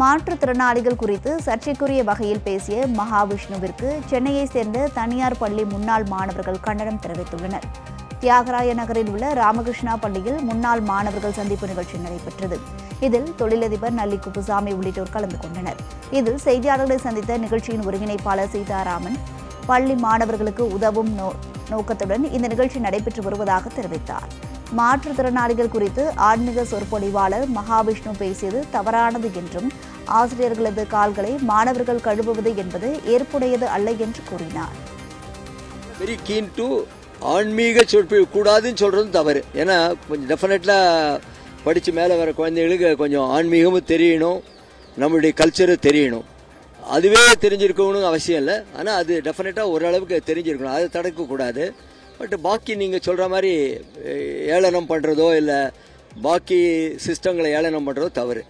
மாற்றுத்திறனாளிகள் குறித்து சர்ச்சைக்குரிய வகையில் பேசிய மகாவிஷ்ணுவிற்கு சென்னையை சேர்ந்த தனியார் பள்ளி முன்னாள் மாணவர்கள் கண்டனம் தெரிவித்துள்ளனர். தியாகராய நகரில் உள்ள ராமகிருஷ்ணா பள்ளியில் முன்னாள் மாணவர்கள் சந்திப்பு நிகழ்ச்சி நடைபெற்றது. இதில் தொழிலதிபர் நல்லி குப்புசாமி உள்ளிட்டோர் கலந்து கொண்டனர். இதில் செய்தியாளர்களை சந்தித்த நிகழ்ச்சியின் ஒருங்கிணைப்பாளர் சீதாராமன், பள்ளி மாணவர்களுக்கு உதவும் நோக்கத்துடன் இந்த நிகழ்ச்சி நடைபெற்று வருவதாக தெரிவித்தார். மாற்றுத்திறனாளிகள் குறித்து ஆன்மீக சொற்பொழிவாளர் மகாவிஷ்ணு பேசியது தவறானது என்றும், ஆசிரியர்களது கால்களை மாணவர்கள் கழுவுவது என்பது ஏற்புடையது அல்ல என்று கூறினார். வெரி கீன் டு ஆன்மீக சொற்பொழிவு கூடாதுன்னு சொல்றதும் தவறு. ஏன்னா கொஞ்சம் டெஃபினெட்லாக படித்து மேலே வர குழந்தைகளுக்கு கொஞ்சம் ஆன்மீகமும் தெரியணும், நம்மளுடைய கல்ச்சரும் தெரியணும். அதுவே தெரிஞ்சிருக்கணும்னு அவசியம் இல்லை. ஆனால் அது டெஃபினட்டாக ஓரளவுக்கு தெரிஞ்சிருக்கணும், அதை தடுக்கக்கூடாது. பட் பாக்கி நீங்கள் சொல்கிற மாதிரி ஏளனம் பண்ணுறதோ இல்லை பாக்கி சிஸ்டங்களை ஏளனம் பண்ணுறதோ தவறு.